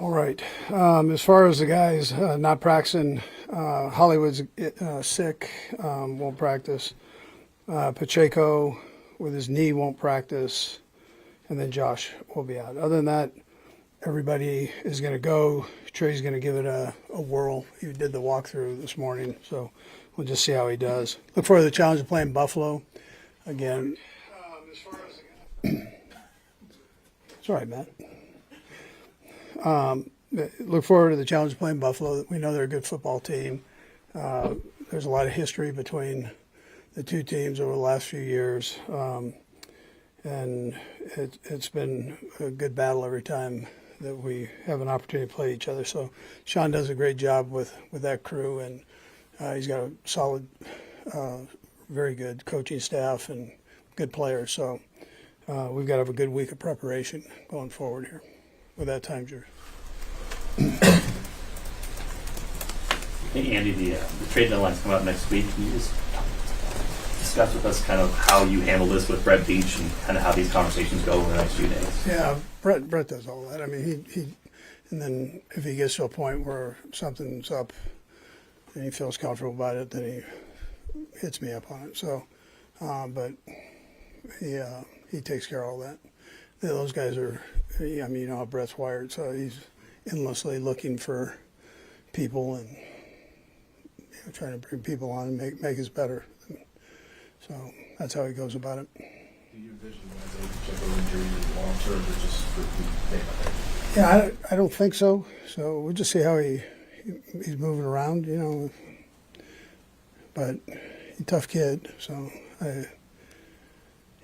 All right. As far as the guys not practicing, Hollywood's sick, won't practice. Pacheco with his knee won't practice, and then Josh will be out. Other than that, everybody is going to go. Trey's going to give it a whirl. He did the walkthrough this morning, so we'll just see how he does. Look forward to the challenge of playing Buffalo again. As far as it's all right, Matt. Look forward to the challenge of playing Buffalo. We know they're a good football team. There's a lot of history between the two teams over the last few years, and it's been a good battle every time that we have an opportunity to play each other. So Sean does a great job with that crew, and he's got a solid, very good coaching staff and good players. So we've got to have a good week of preparation going forward here. With that, time's yours. Hey Andy, the trade deadline's come out next week. Can you just discuss with us kind of how you handle this with Brett Beach and kind of how these conversations go over the next few days? Yeah, Brett does all that. I mean, he and then if he gets to a point where something's up and he feels comfortable about it, then he hits me up on it. So, but he takes care of all that. Those guys are, I mean, you know how Brett's wired, so he's endlessly looking for people and trying to bring people on and make us better. So that's how he goes about it. Do you envision a particular injury long term or just for Yeah, I don't think so. So we'll just see how he's moving around, you know. But he's a tough kid, so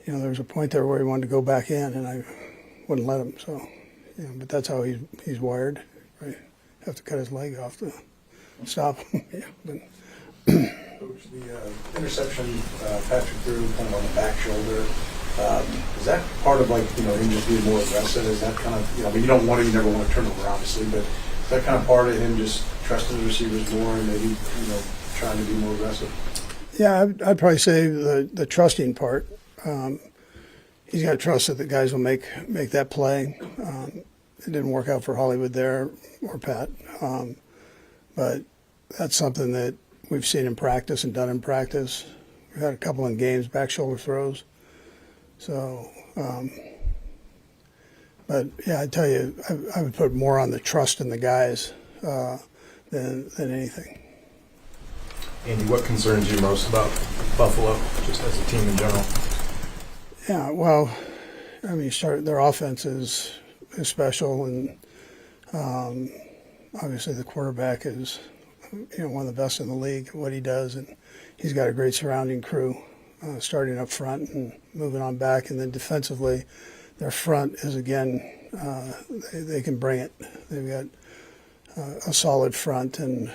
there was a point there where he wanted to go back in, and I wouldn't let him. So, but that's how he's wired. Right, have to cut his leg off to stop him. Coach, the interception Patrick threw kind of on the back shoulder. Is that part of him just being more aggressive? Is that kind of I mean you never want to turn over obviously, but is that kind of part of him just trusting the receivers more and maybe trying to be more aggressive? Yeah, I'd probably say the trusting part. He's got to trust that the guys will make that play. It didn't work out for Hollywood there or Pat, but that's something that we've seen in practice and done in practice. We've had a couple in games, back shoulder throws. So, but yeah, I tell you, I would put more on the trust in the guys than anything. Andy, what concerns you most about Buffalo, just as a team in general? Yeah, well, I mean, their offense is special, and obviously the quarterback is one of the best in the league at what he does, and he's got a great surrounding crew, starting up front and moving on back, and then defensively, their front is again they can bring it. They've got a solid front, and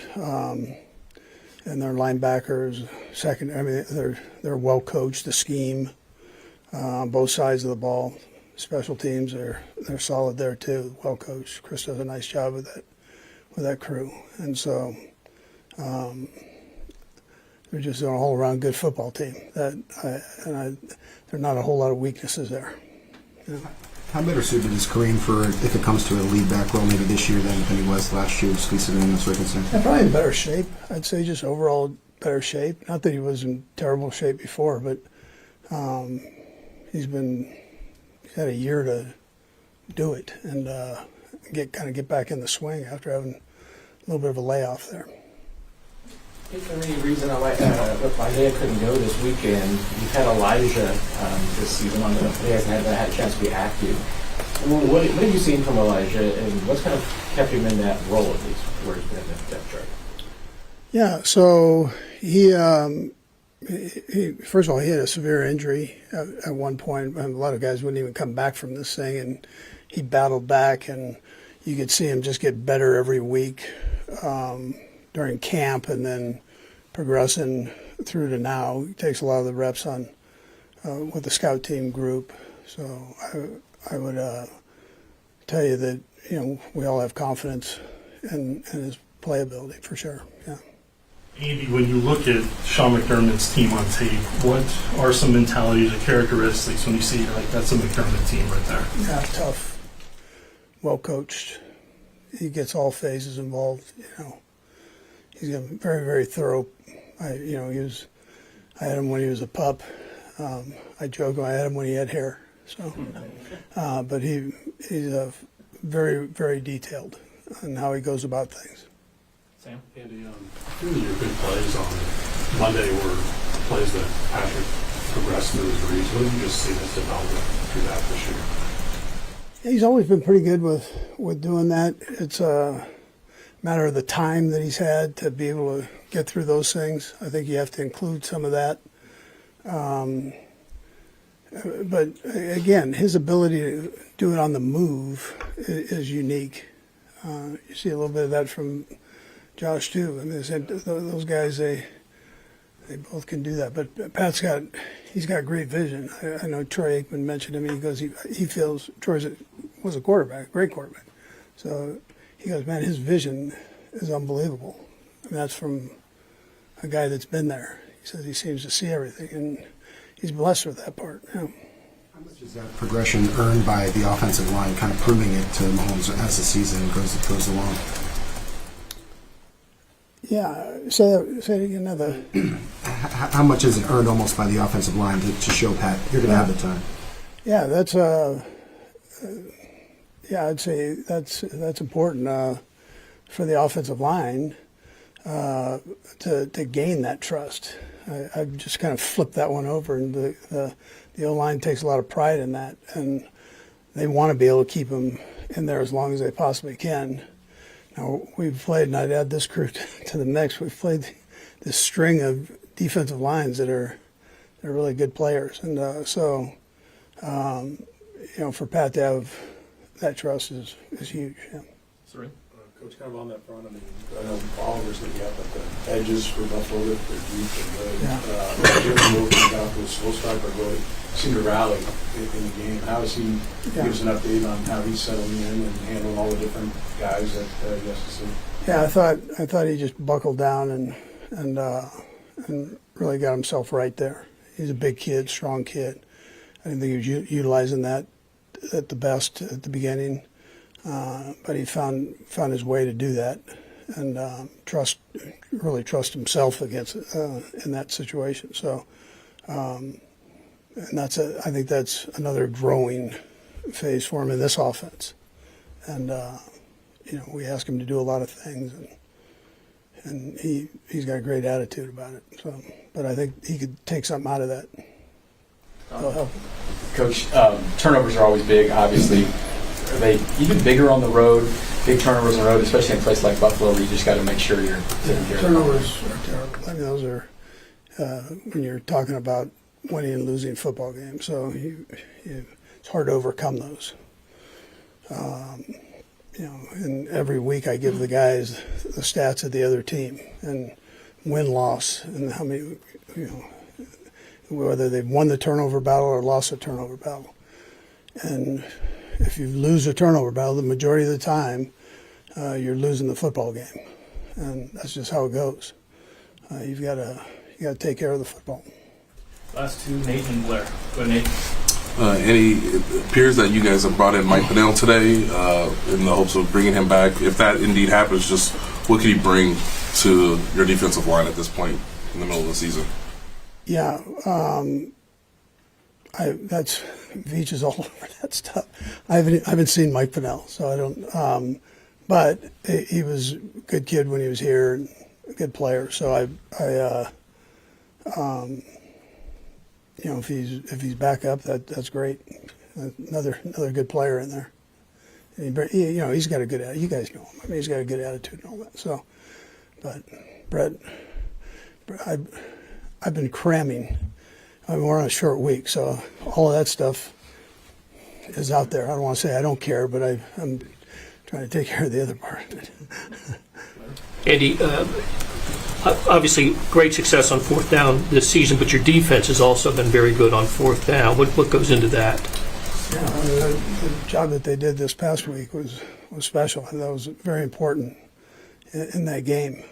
their linebackers, second. I mean, they're well coached. The scheme. Both sides of the ball, special teams they're solid there too, well coached. Chris does a nice job with that crew, and so they're just an all around good football team. There are not a whole lot of weaknesses there. How better suited is Kareem for if it comes to a lead back role maybe this year than he was last year, just considering the circumstances? Yeah, probably in better shape. I'd say just overall better shape. Not that he was in terrible shape before, but. He's had a year to do it and get back in the swing after having a little bit of a layoff there. Is there any reason Isaiah couldn't go this weekend? You've had Elijah this season. He hasn't had a chance to be active. What have you seen from Elijah, and what's kind of kept him in that role at least, where he's been in the depth chart? Yeah, so he first of all, he had a severe injury at one point. A lot of guys wouldn't even come back from this thing, and he battled back, and you could see him just get better every week during camp and then progressing through to now. He takes a lot of the reps on with the scout team group. So I would tell you that we all have confidence in his playability for sure. Yeah. Andy, when you look at Sean McDermott's team on tape, what are some mentalities or characteristics when you see that's a McDermott team right there? Yeah, tough, well coached, he gets all phases involved. He's a very, very thorough. I had him when he was a pup. I joke I had him when he had hair. So, but he's very, very detailed in how he goes about things. Sam? Andy, few of your good plays on Monday were plays that Patrick progressed through his reads. What did you just see this development through that this year? Yeah, he's always been pretty good with doing that. It's a matter of the time that he's had to be able to get through those things. I think you have to include some of that. But again, his ability to do it on the move is unique. You see a little bit of that from Josh too. I mean, those guys, they both can do that. But he's got great vision. I know Troy Aikman mentioned him. He goes, he feels Troy was a quarterback, great quarterback. So he goes, man, his vision is unbelievable. And that's from a guy that's been there. He says he seems to see everything, and he's blessed with that part. Yeah. How much is that progression earned by the offensive line, kind of proving it to Mahomes as the season goes along? Yeah, say it again. How much is it earned almost by the offensive line to show Pat you're going to have the time? Yeah, that's I'd say that's important for the offensive line to gain that trust. I've just kind of flipped that one over, and the O-line takes a lot of pride in that, and they want to be able to keep him in there as long as they possibly can. Now, we've played, and I'd add this crew to the mix, we've played this string of defensive lines that are really good players. And for Pat to have that trust is huge. Yeah. Sorry? Coach, kind of on that front, I mean, I know Oliver's going to be up at the edges for Buffalo. They're deep and good. Jim Wilkins out to a slow start, but really seemed to rally in the game. How is he? Give us an update on how he's settling in and handling all the different guys that he has to see. Yeah, I thought he just buckled down and really got himself right there. He's a big kid, strong kid. I didn't think he was utilizing that at the best at the beginning. But he found his way to do that, and really trust himself against in that situation. So, and I think that's another growing phase for him in this offense. And we ask him to do a lot of things, and he's got a great attitude about it. So, but I think he could take something out of that. That'll help him. Coach, turnovers are always big, obviously. Are they even bigger on the road, big turnovers on the road, especially in a place like Buffalo where you just got to make sure you're taking care of turnovers are terrible. I mean, those are when you're talking about winning and losing football games. So it's hard to overcome those. And every week I give the guys the stats of the other team and win-loss and how many, whether they've won the turnover battle or lost the turnover battle. And if you lose a turnover battle, the majority of the time, you're losing the football game, and that's just how it goes. You got to take care of the football. Last two, Nate and Blair. Go ahead, Nate. It appears that you guys have brought in Mike Pennell today in the hopes of bringing him back. If that indeed happens, just what could he bring to your defensive line at this point in the middle of the season? Yeah, that's Veach is all over that stuff. I haven't seen Mike Pennell, so I don't. But he was a good kid when he was here, and a good player. So if he's back up, that's great. Another good player in there. And he's got a good. You guys know him. I mean, he's got a good attitude and all that. So, but Brett, I've been cramming. I mean, we're on a short week, so all of that stuff is out there. I don't want to say I don't care, but I'm trying to take care of the other part of it. Andy, obviously great success on fourth down this season, but your defense has also been very good on fourth down. What goes into that? Yeah, the job that they did this past week was special. And that was very important in that game,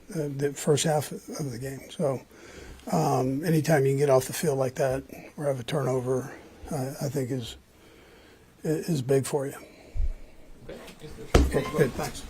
the first half of the game. So anytime you can get off the field like that or have a turnover, I think is big for you. Okay. Okay, good, thanks.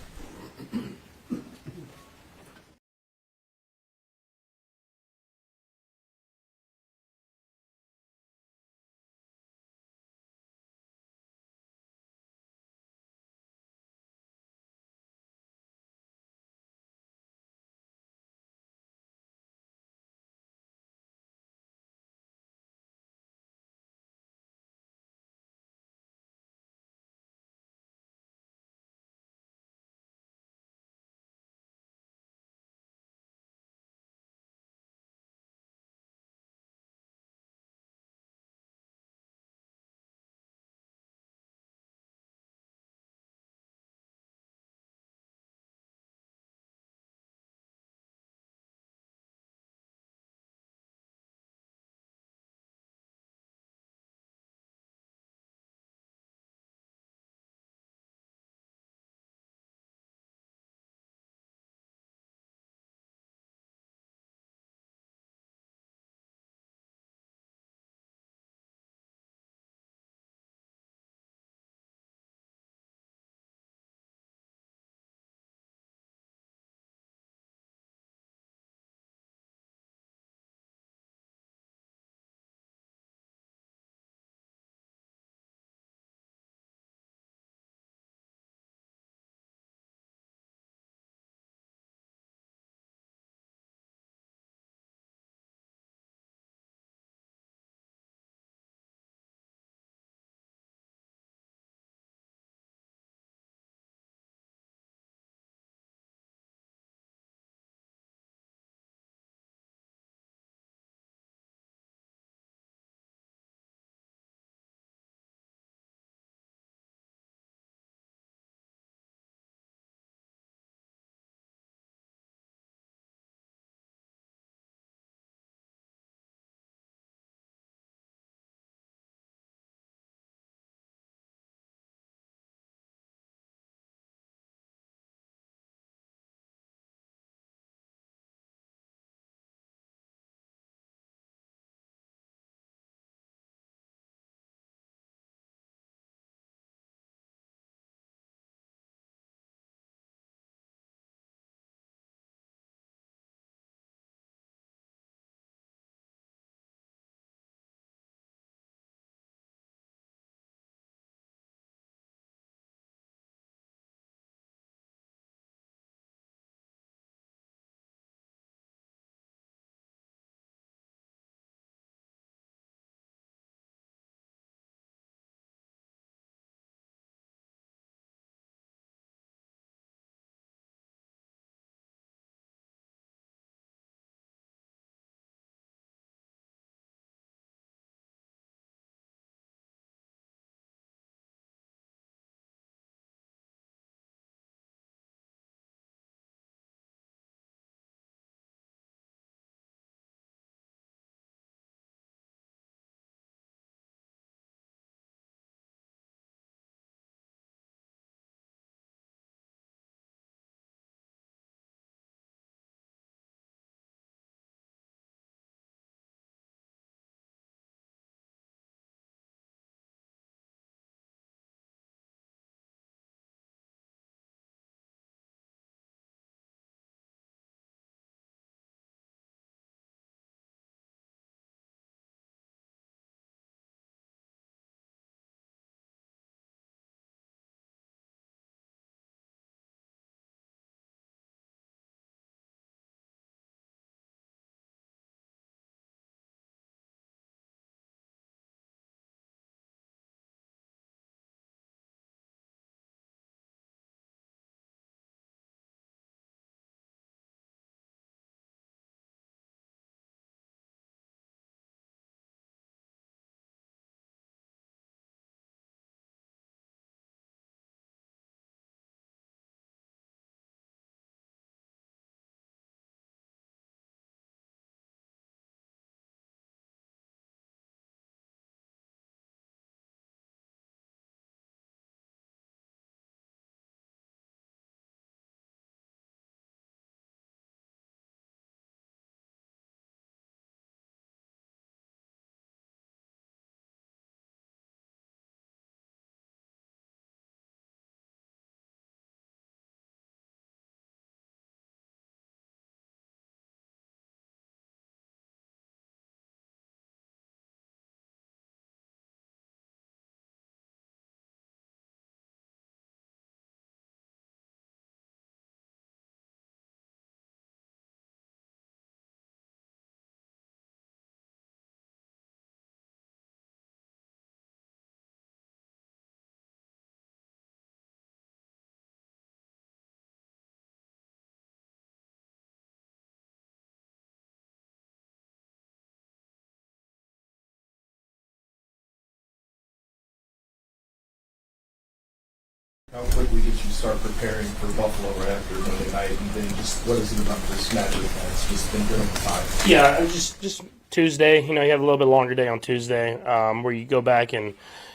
How quickly did you start preparing for Buffalo right after Monday night, and then just what is it about this matchup that's just been driven by? Yeah, just Tuesday. You know, you have a little bit longer day on Tuesday, where you go back and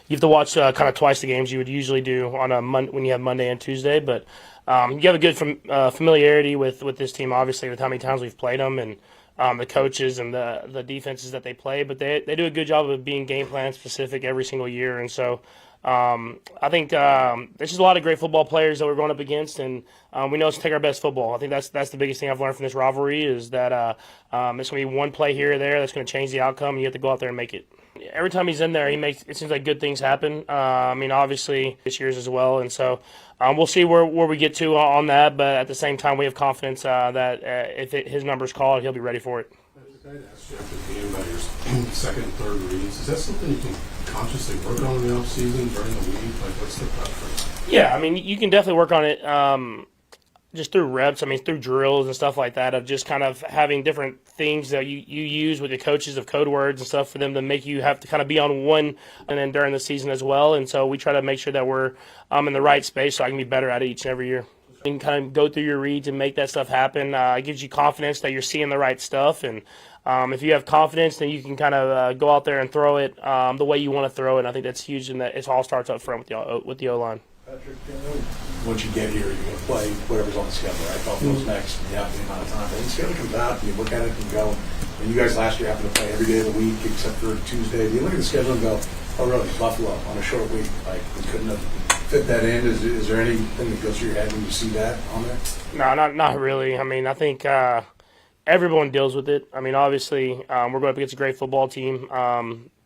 you have to watch kind of twice the games you would usually do on a when you have Monday and Tuesday. But you have a good familiarity with this team, obviously, with how many times we've played them and the coaches and the defenses that they play. But they do a good job of being game plan specific every single year, and so. I think there's just a lot of great football players that we're going up against, and we know it's to take our best football. I think that's the biggest thing I've learned from this rivalry is that it's going to be one play here or there that's going to change the outcome, and you have to go out there and make it. Every time he's in there, it seems like good things happen. I mean, obviously this year's as well, and so we'll see where we get to on that. But at the same time, we have confidence that if his number's called, he'll be ready for it. I'd ask you after the game about your second and third reads. Is that something you can consciously work on in the offseason during the week? Like, what's the preference? Yeah, I mean, you can definitely work on it just through reps. I mean, through drills and stuff like that, of just kind of having different things that you use with the coaches of code words and stuff for them to make you have to kind of be on one and then during the season as well. And so we try to make sure that we're in the right space so I can be better at it each and every year. You can kind of go through your reads and make that stuff happen. It gives you confidence that you're seeing the right stuff. And if you have confidence, then you can kind of go out there and throw it the way you want to throw it. And I think that's huge, and that it all starts up front with the O-line. Patrick, once you get here, you're going to play whatever's on the schedule, right? Buffalo's next, and you have the amount of time. But the schedule comes out, and you look at it and go, and you guys last year happened to play every day of the week except for Tuesday. You look at the schedule and go, oh, really, Buffalo on a short week. Like, we couldn't have fit that in. Is there anything that goes through your head when you see that on there? No, not really. I mean, I think everyone deals with it. I mean, obviously, we're going up against a great football team.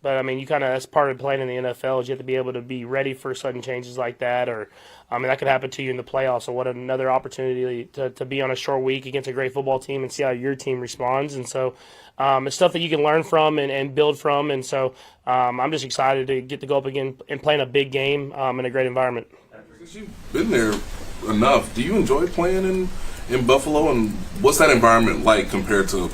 But, I mean, that's part of playing in the NFL is you have to be able to be ready for sudden changes like that. Or, I mean, that could happen to you in the playoffs. So what another opportunity to be on a short week against a great football team and see how your team responds. And so it's stuff that you can learn from and build from. And so I'm just excited to get to go up again and play in a big game in a great environment. Since you've been there enough, do you enjoy playing in Buffalo? And what's that environment like compared to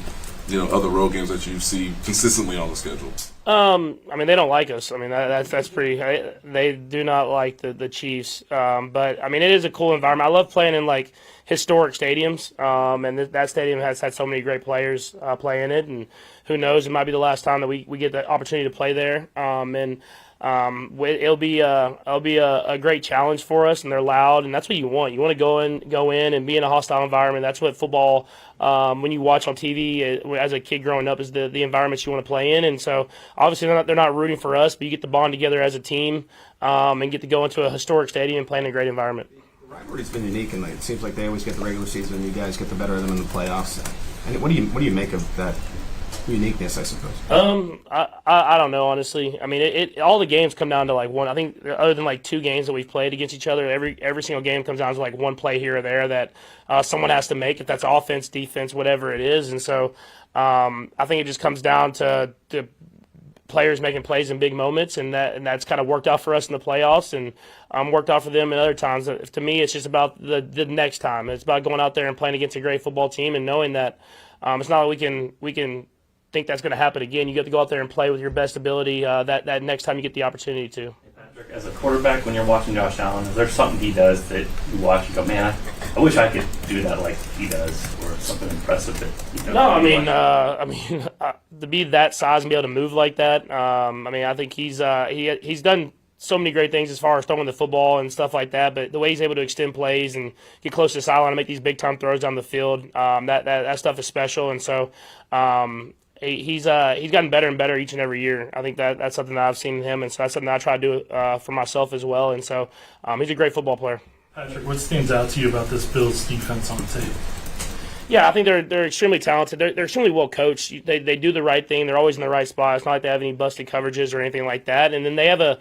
other road games that you see consistently on the schedule? I mean, they don't like us. I mean, that's pretty. They do not like the Chiefs. But I mean, it is a cool environment. I love playing in like historic stadiums. And that stadium has had so many great players play in it. And who knows, it might be the last time that we get the opportunity to play there. It'll be a great challenge for us, and they're loud, and that's what you want. You want to go in and be in a hostile environment. That's what football, when you watch on TV as a kid growing up, is the environments you want to play in. And so obviously they're not rooting for us, but you get to bond together as a team and get to go into a historic stadium and play in a great environment. The rivalry's been unique, and it seems like they always get the regular season, and you guys get the better of them in the playoffs. And what do you make of that uniqueness, I suppose? I don't know, honestly. I mean, all the games come down to like one. I think other than like two games that we've played against each other, every single game comes down to like one play here or there that someone has to make, if that's offense, defense, whatever it is. And so I think it just comes down to players making plays in big moments, and that's kind of worked out for us in the playoffs, and worked out for them in other times. To me, it's just about the next time. It's about going out there and playing against a great football team and knowing that it's not like we can think that's going to happen again. You get to go out there and play with your best ability that next time you get the opportunity to. Patrick, as a quarterback, when you're watching Josh Allen, is there something he does that you watch and go, man, I wish I could do that like he does, or something impressive that he does? No, I mean, to be that size and be able to move like that, I mean, I think he's done so many great things as far as throwing the football and stuff like that, but the way he's able to extend plays and get close to the sideline and make these big-time throws down the field, that stuff is special. And so he's gotten better and better each and every year. I think that's something that I've seen in him, and so that's something that I try to do for myself as well. And so he's a great football player. Patrick, what stands out to you about this Bills defense on tape? Yeah, I think they're extremely talented. They're extremely well coached. They do the right thing. They're always in the right spot. It's not like they have any busted coverages or anything like that. And then they have a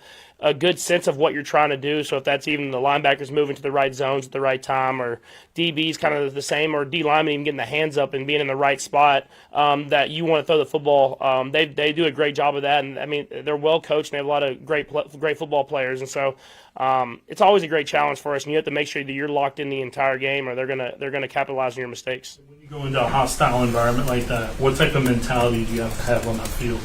good sense of what you're trying to do. So if that's even the linebackers moving to the right zones at the right time, or DBs kind of the same, or D linemen even getting the hands up and being in the right spot that you want to throw the football, they do a great job of that. And I mean, they're well coached and they have a lot of great football players. And so it's always a great challenge for us. And you have to make sure that you're locked in the entire game, or they're gonna capitalize on your mistakes. When you go into a hostile environment like that, what type of mentality do you have to have on that field?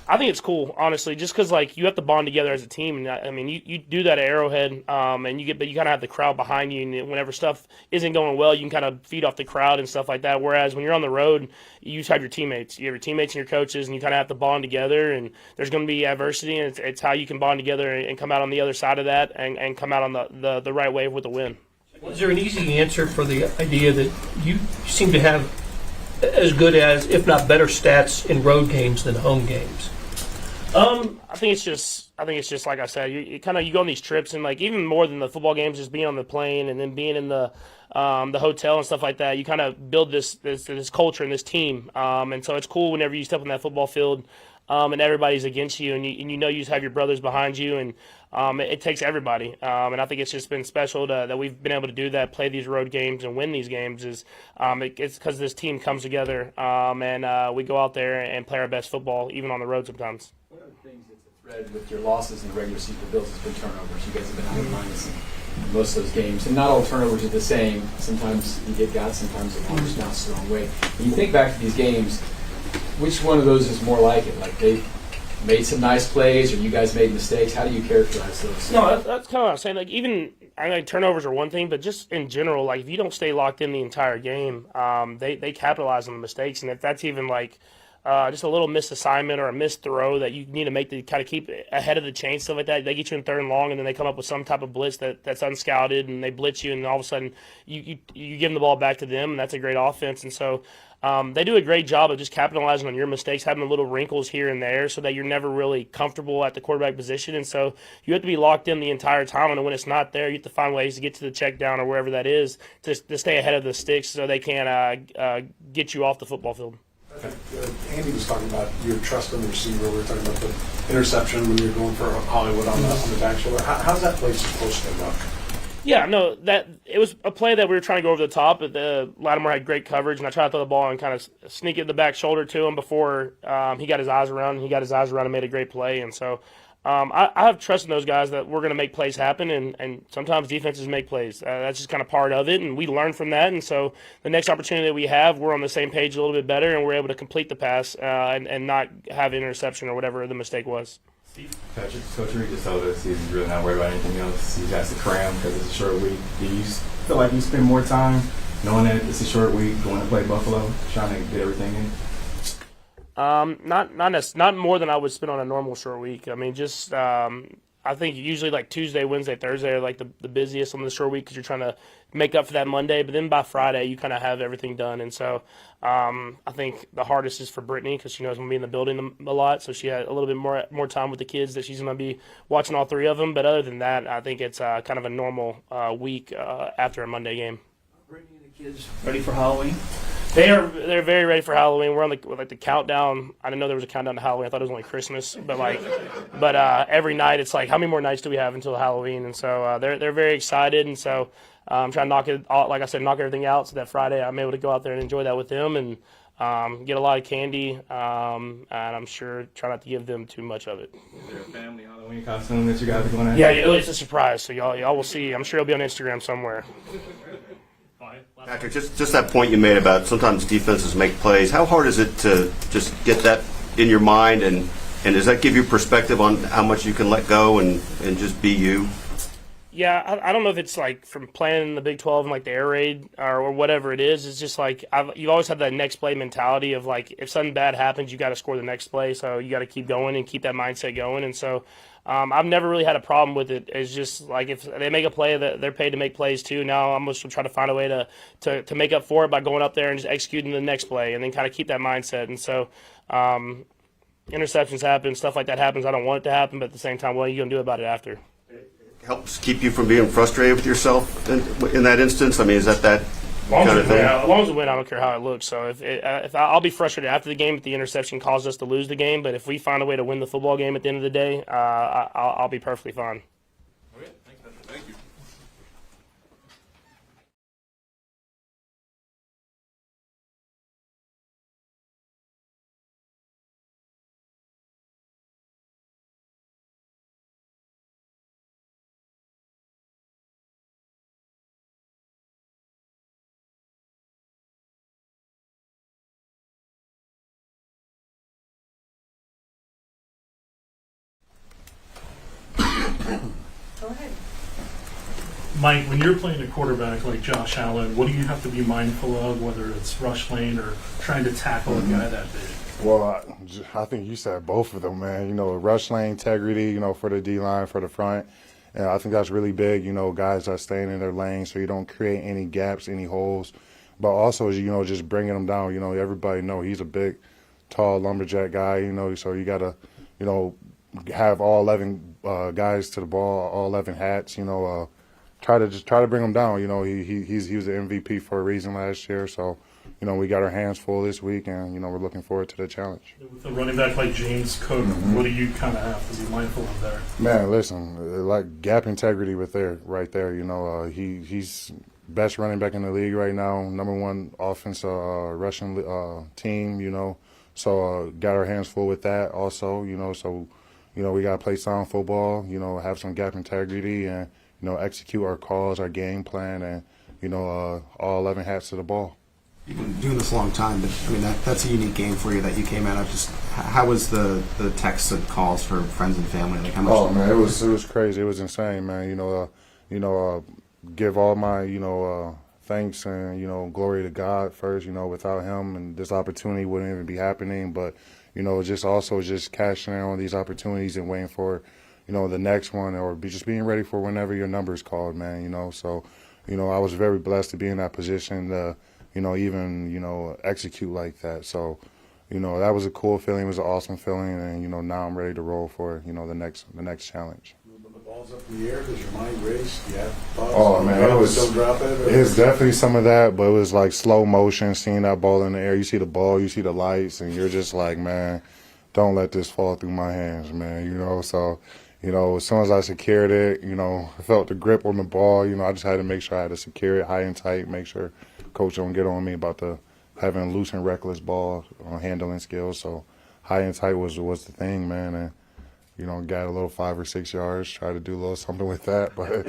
I think it's cool, honestly, just because like you have to bond together as a team, and I mean you do that at Arrowhead, and but you kind of have the crowd behind you, and whenever stuff isn't going well, you can kind of feed off the crowd and stuff like that. Whereas when you're on the road, you just have your teammates, you have your teammates and your coaches, and you kind of have to bond together. And there's going to be adversity, and it's how you can bond together and come out on the other side of that, and come out on the right way with a win. Is there an easy answer for the idea that you seem to have as good as, if not better, stats in road games than home games? I think it's just like I said, you kind of you go on these trips, and like even more than the football games, just being on the plane and then being in the hotel and stuff like that, you kind of build this culture and this team, and so it's cool whenever you step on that football field, and everybody's against you, and you know you just have your brothers behind you, and it takes everybody, and I think it's just been special that we've been able to do that, play these road games and win these games. It's because this team comes together, and we go out there and play our best football, even on the road sometimes. One of the things that's a thread with your losses in the regular season of the Bills has been turnovers. You guys have been out of minus in most of those games. And not all turnovers are the same. Sometimes you get got, sometimes the ball just bounces the wrong way. When you think back to these games, which one of those is more like it? Like they made some nice plays, or you guys made mistakes? How do you characterize those? No, that's kind of what I'm saying. Like even I mean, turnovers are one thing, but just in general, like if you don't stay locked in the entire game, they capitalize on the mistakes, and if that's even like just a little missed assignment or a missed throw that you need to make to kind of keep ahead of the chain, stuff like that, they get you in third and long, and then they come up with some type of blitz that's unscouted, and they blitz you, and all of a sudden you give them the ball back to them, and that's a great offense. And so they do a great job of just capitalizing on your mistakes, having little wrinkles here and there so that you're never really comfortable at the quarterback position. And so you have to be locked in the entire time, and when it's not there, you have to find ways to get to the check down or wherever that is to stay ahead of the sticks so they can't get you off the football field. Andy was talking about your trust in the receiver. We were talking about the interception when you're going for Hollywood on the back shoulder. How's that play supposed to look? Yeah, no, that it was a play that we were trying to go over the top, but the Lattimore had great coverage, and I tried to throw the ball and kind of sneak it the back shoulder to him before he got his eyes around. And he got his eyes around and made a great play. And so I have trust in those guys that we're going to make plays happen, and sometimes defenses make plays. That's just kind of part of it, and we learn from that. And so the next opportunity that we have, we're on the same page a little bit better, and we're able to complete the pass and not have an interception or whatever the mistake was. Coach Reid just told us he's really not worried about anything else. He has to cram because it's a short week. Do you feel like you spend more time knowing that it's a short week, going to play Buffalo, trying to get everything in? Not more than I would spend on a normal short week. I mean, just I think usually like Tuesday, Wednesday, Thursday are like the busiest on the short week because you're trying to make up for that Monday. But then by Friday, you kind of have everything done. And so I think the hardest is for Brittany because she knows I'm going to be in the building a lot. So she had a little bit more time with the kids that she's going to be watching all three of them. But other than that, I think it's kind of a normal week after a Monday game. Brittany and the kids ready for Halloween? They're very ready for Halloween. We're on the countdown. I didn't know there was a countdown to Halloween. I thought it was only Christmas, but every night it's like how many more nights do we have until Halloween? And so they're very excited. And so I'm trying to knock it, like I said, knock everything out so that Friday I'm able to go out there and enjoy that with them and get a lot of candy. And I'm sure try not to give them too much of it. Is there a family Halloween costume that you guys are going at? Yeah, it's a surprise. So y'all will see. I'm sure it'll be on Instagram somewhere. Patrick, just that point you made about sometimes defenses make plays. How hard is it to just get that in your mind, and does that give you perspective on how much you can let go and just be you? Yeah, I don't know if it's like from playing in the Big 12 and like the air raid or whatever it is. It's just like you always have that next play mentality of like if something bad happens, you got to score the next play. So you got to keep going and keep that mindset going. And so I've never really had a problem with it. It's just like if they make a play, that they're paid to make plays too. Now I'm just trying to find a way to make up for it by going up there and just executing the next play and then kind of keep that mindset. And so interceptions happen, stuff like that happens. I don't want it to happen, but at the same time, what are you going to do about it after? Helps keep you from being frustrated with yourself in that instance? I mean, is that kind of thing? As long as we win, I don't care how it looks. So if I'll be frustrated after the game if the interception caused us to lose the game, but if we find a way to win the football game at the end of the day, I'll be perfectly fine. Go ahead. Mike, when you're playing a quarterback like Josh Allen, what do you have to be mindful of, whether it's rush lane or trying to tackle a guy that big? Well, I think you said both of them, man. You know, rush lane integrity, you know, for the D-line, for the front. And I think that's really big, you know, guys are staying in their lane so you don't create any gaps, any holes. But also, you know, just bringing them down. You know, everybody know he's a big, tall lumberjack guy, you know, so you got to, you know, have all 11 guys to the ball, all 11 hats, you know, try to bring him down. You know, he was the MVP for a reason last year, so you know we got our hands full this week, and you know we're looking forward to the challenge. With a running back like James Cook, what do you kind of have to be mindful of there? Man, listen, like gap integrity right there. You know, he's best running back in the league right now, #1 offensive rushing team. You know, so got our hands full with that also. You know, so you know we got to play sound football. You know, have some gap integrity and. You know, execute our calls, our game plan, and, you know, all 11 hats to the ball. You've been doing this a long time, but, I mean, that's a unique game for you that you came out of. Just how was the texts and calls for friends and family? Like, how much? Oh, man, it was crazy. It was insane, man. You know, give all my, you know, thanks and, you know, glory to God first. You know, without him and this opportunity wouldn't even be happening. But, you know, just cashing in on these opportunities and waiting for, you know, the next one, or just being ready for whenever your number is called, man, you know. So, you know, I was very blessed to be in that position to, you know, even, you know, execute like that. So, you know, that was a cool feeling. It was an awesome feeling. And, you know, now I'm ready to roll for, you know, the next challenge. When the ball's up in the air, does your mind race? Do you have thoughts? Oh, man, Don't drop it? It's definitely some of that, but it was like slow motion, seeing that ball in the air. You see the ball, you see the lights, and you're just like, man, don't let this fall through my hands, man, you know. So, you know, as soon as I secured it, you know, I felt the grip on the ball. You know, I just had to make sure I had to secure it high and tight, make sure coach don't get on me about having loose and reckless ball handling skills. So high and tight was the thing, man. And, you know, got a little 5 or 6 yards, tried to do a little something with that. But,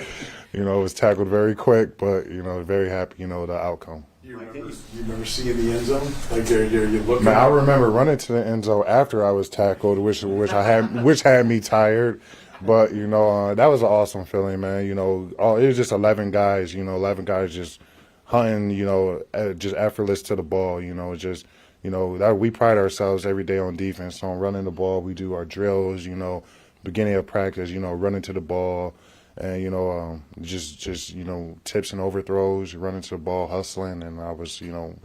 you know, it was tackled very quick, but, you know, very happy, you know, the outcome. You remember seeing the end zone? Like you're looking. Man, I remember running to the end zone after I was tackled, which had me tired. But you know, that was an awesome feeling, man. You know, it was just 11 guys. You know, 11 guys just hunting. You know, just effortless to the ball. You know, just you know that we pride ourselves every day on defense on running the ball. We do our drills. You know, beginning of practice. You know, running to the ball. And, you know, just you know, tips and overthrows, running to the ball, hustling. And I was, you know,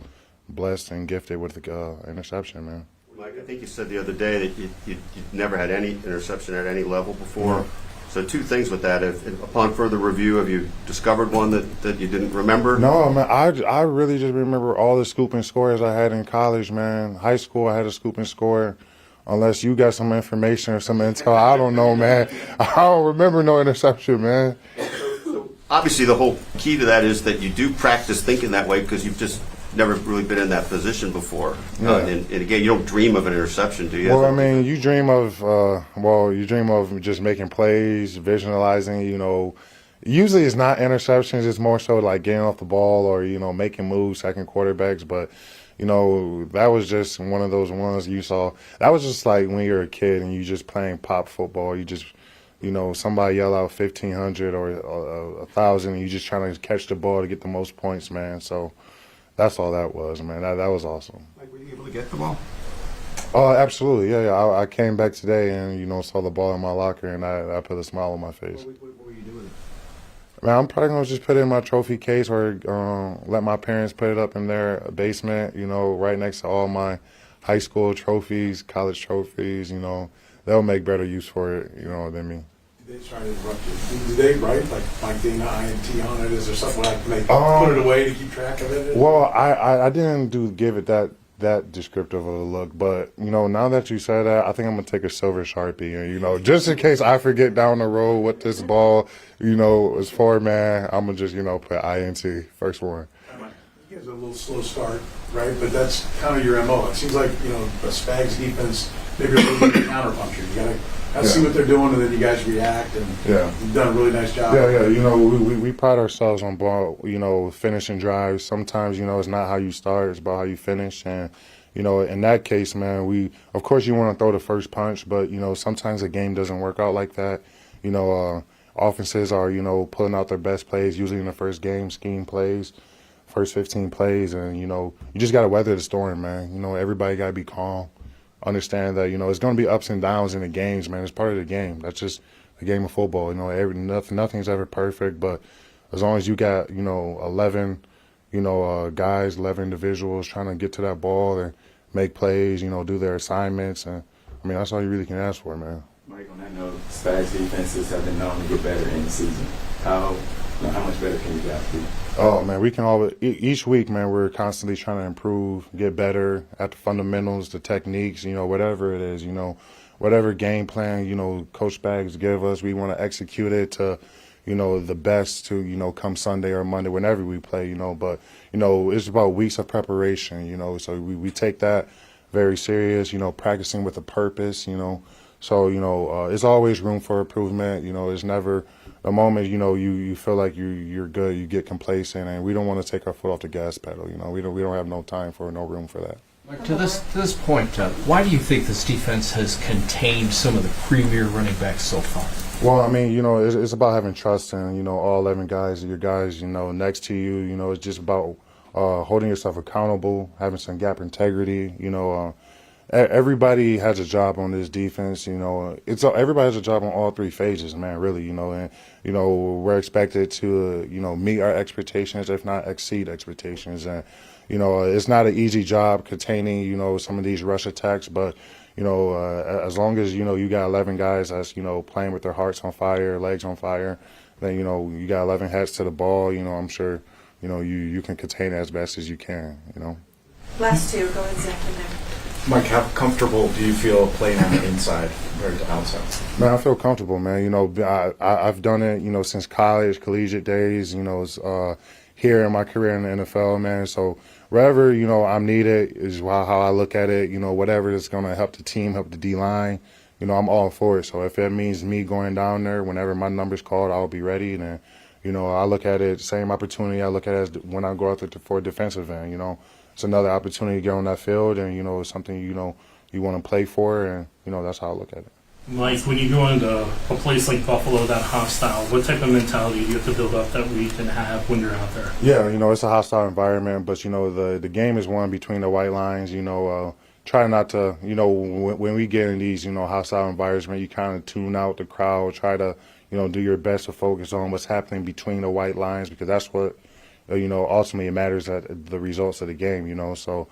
blessed and gifted with the interception, man. Mike, I think you said the other day that you'd never had any interception at any level before. Yeah. So 2 things with that. If upon further review, have you discovered one that you didn't remember? No, man. I really just remember all the scoop and scores I had in college, man. High school, I had a scoop and score. Unless you got some information or some intel, I don't know, man. I don't remember no interception, man. So obviously, the whole key to that is that you do practice thinking that way because you've just never really been in that position before. Yeah. And again, you don't dream of an interception, do you? Well, I mean, you dream of just making plays, visualizing. You know, usually it's not interceptions; it's more so like getting off the ball or you know making moves, second quarterbacks, but. You know, that was just one of those ones you saw. That was just like when you're a kid and you just playing pop football. You just, you know, somebody yell out 1,500 or 1,000 and you just trying to catch the ball to get the most points, man. So that's all that was, man. That was awesome. Like, were you able to get the ball? Oh, absolutely. Yeah. I came back today and, you know, saw the ball in my locker and I put a smile on my face. What were you doing? Man, I'm probably going to just put it in my trophy case or let my parents put it up in their basement, you know, right next to all my high school trophies, college trophies, you know. They'll make better use for it, you know, than me. Did they try to interrupt you? Did they write, like, Mike Danna, INT on it? Is there something like they put it away to keep track of it? Well, I didn't give it that descriptive of a look, but you know, now that you said that, I think I'm gonna take a silver Sharpie and you know, just in case I forget down the road what this ball, you know, is for, man, I'm gonna just, you know, put INT first one. You guys are a little slow start, right? But that's kind of your MO. It seems like, you know, a Spags defense, maybe a little bit of counterpuncher. You gotta see what they're doing and then you guys react and you've done a really nice job. Yeah, you know, we pride ourselves on ball, you know, finishing drives. Sometimes, you know, it's not how you start, it's about how you finish. And, you know, in that case, man, of course you want to throw the first punch, but, you know, sometimes the game doesn't work out like that. You know, offenses are, pulling out their best plays, usually in the first game, scheme plays, first 15 plays, and, you just got to weather the storm, man. Everybody got to be calm, understand that, it's going to be ups and downs in the games, man. It's part of the game. That's just the game of football. Nothing's ever perfect, but as long as you got, 11, guys, 11 individuals trying to get to that ball and make plays, do their assignments, and that's all you really can ask for, man. Mike, on that note, Spags defenses have been known to get better in the season. How much better can you guys be? Oh, man, we can always, each week, man, we're constantly trying to improve, get better at the fundamentals, the techniques, whatever it is, whatever game plan, Coach Spags give us, we want to execute it to, the best to, come Sunday or Monday, whenever we play, but, it's about weeks of preparation, so we take that very serious, practicing with a purpose, so, it's always room for improvement, it's never the moment, you feel like you're good, you get complacent, and we don't want to take our foot off the gas pedal, we don't have no time for, no room for that. To this point, why do you think this defense has contained some of the premier running backs so far? Well, it's about having trust in, all 11 guys, your guys, next to you, it's just about holding yourself accountable, having some gap integrity, everybody has a job on this defense, everybody has a job on all three phases, man, really, and, we're expected to, meet our expectations, if not exceed expectations, and, it's not an easy job containing, some of these rush attacks, but, as long as, you got 11 guys that's, playing with their hearts on fire, legs on fire, then, you got 11 heads to the ball, I'm sure, you can contain it as best as you can, Last two, go ahead, Zach, in there. Mike, how comfortable do you feel playing on the inside compared to outside? Man, I feel comfortable, man. I've done it, since college, collegiate days, here in my career in the NFL, man. So wherever, I'm needed is how I look at it, whatever is going to help the team, help the D-line, I'm all for it. So if it means me going down there, whenever my number's called, I'll be ready. And, I look at it, same opportunity I look at it as when I go out there for a defensive end, It's another opportunity to get on that field, and it's something you want to play for, and that's how I look at it. Mike, when you go into a place like Buffalo, that hostile, what type of mentality do you have to build up that week and have when you're out there? Yeah, it's a hostile environment, but the game is won between the white lines. Try not to, when we get in these hostile environments, you kind of tune out the crowd. Try to do your best to focus on what's happening between the white lines, because that's what. Ultimately it matters at the results of the game, So,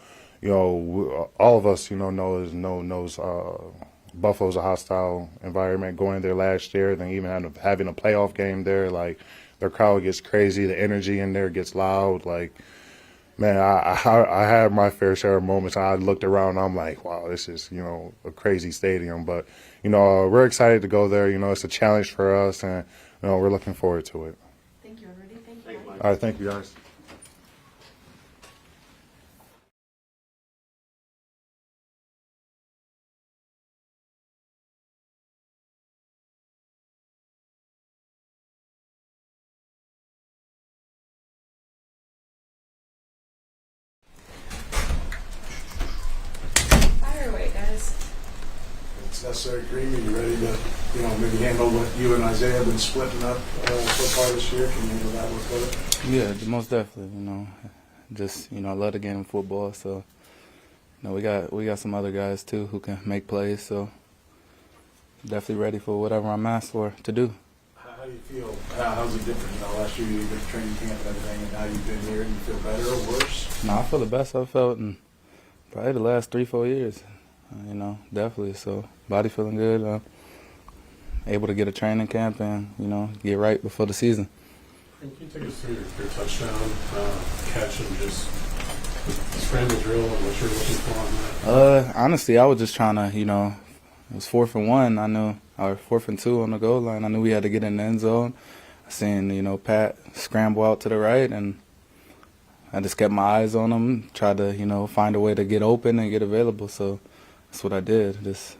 all of us, knows Buffalo's a hostile environment going there last year, then even having a playoff game there, like their crowd gets crazy, the energy in there gets loud, like, man, I had my fair share of moments. I looked around and I'm like, wow, this is, a crazy stadium, but, we're excited to go there, it's a challenge for us, and, we're looking forward to it. Thank you, everybody. Thank you. All right, thank you, guys. Fire away, guys. It's necessary agreement. You ready to, maybe handle what you and Isaiah have been splitting up so far this year? Can you handle that with it? Yeah, most definitely. Just I love the game of football. So, we got some other guys too who can make plays. So, definitely ready for whatever I'm asked for to do. How do you feel? How's it different? Last year you did training camp and everything, and now you've been here. Do you feel better or worse? No, I feel the best I've felt in probably the last 3-4 years. Definitely. So, body feeling good. Able to get a training camp and get right before the season. Can you take us through your touchdown catch and just the scramble drill and what you're looking for on that? Honestly, I was just trying to, it was 4th and 1. I knew, or 4th and 2 on the goal line. I knew we had to get in the end zone. I seen, Pat scramble out to the right, and I just kept my eyes on him, tried to, find a way to get open and get available. So that's what I did. Just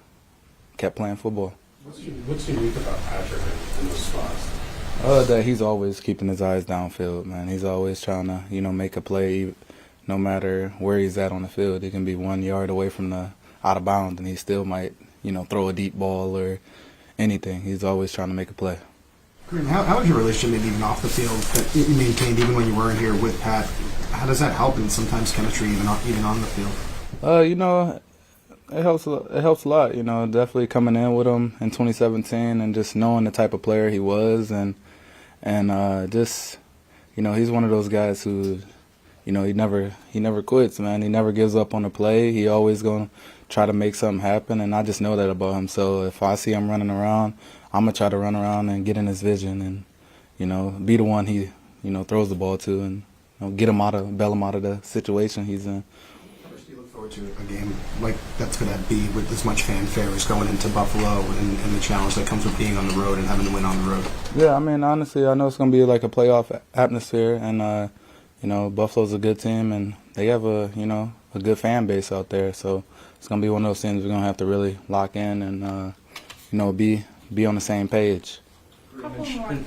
kept playing football. What's unique about Patrick in those spots? That he's always keeping his eyes downfield, man. He's always trying to, make a play, no matter where he's at on the field. He can be 1 yard away from the out of bounds, and he still might, throw a deep ball or anything. He's always trying to make a play. Kareem, how was your relationship maybe even off the field that you maintained even when you weren't here with Pat? How does that help in sometimes chemistry even on the field? You know, it helps. It helps a lot. You know, definitely coming in with him in 2017 and just knowing the type of player he was, and just, you know, he's one of those guys who, you know, he never quits, man. He never gives up on the play. He always gonna try to make something happen, and I just know that about him. So if I see him running around, I'm gonna try to run around and get in his vision, and, you know, be the one he, you know, throws the ball to, and, you know, bail him out of the situation he's in. How much do you look forward to a game like that's going to be with as much fanfare as going into Buffalo and the challenge that comes with being on the road and having to win on the road? Yeah, I mean, honestly, I know it's going to be like a playoff atmosphere, and, you know, Buffalo's a good team, and they have a good fan base out there, so it's going to be one of those things we're going to have to really lock in and, you know, be on the same page.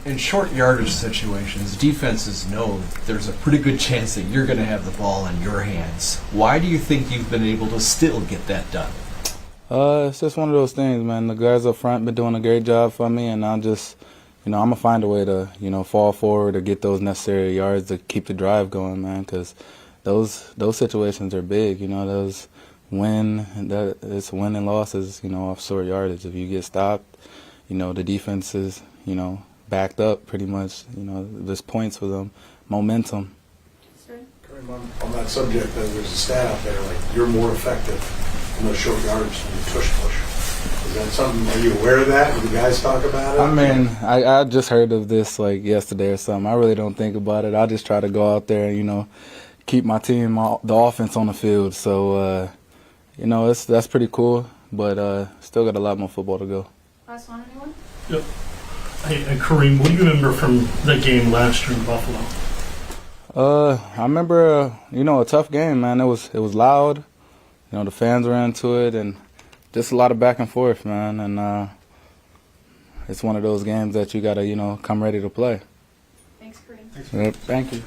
In short yardage situations, defenses know there's a pretty good chance that you're going to have the ball in your hands. Why do you think you've been able to still get that done? It's just one of those things, man. The guys up front been doing a great job for me, and I'm just, you know, I'm going to find a way to, you know, fall forward or get those necessary yards to keep the drive going, man, because those situations are big, you know, it's win and losses, you know, off short yardage. If you get stopped, you know, the defense is, you know, backed up pretty much. You know, there's points for them, momentum. Kareem, on that subject, there's a stat out there, like, you're more effective in those short yards than you tush push. Is that something, are you aware of that? Do the guys talk about it? I mean, I just heard of this, like, yesterday or something. I really don't think about it. I just try to go out there and, you know, keep my team, the offense on the field. So, you know, that's pretty cool, but still got a lot more football to go. Last one, anyone? Yep. Hey, Kareem, what do you remember from that game last year in Buffalo? I remember, you know, a tough game, man. It was loud. You know, the fans were into it, and just a lot of back and forth, man. And it's one of those games that you got to, you know, come ready to play. Thanks, Kareem. Thank you.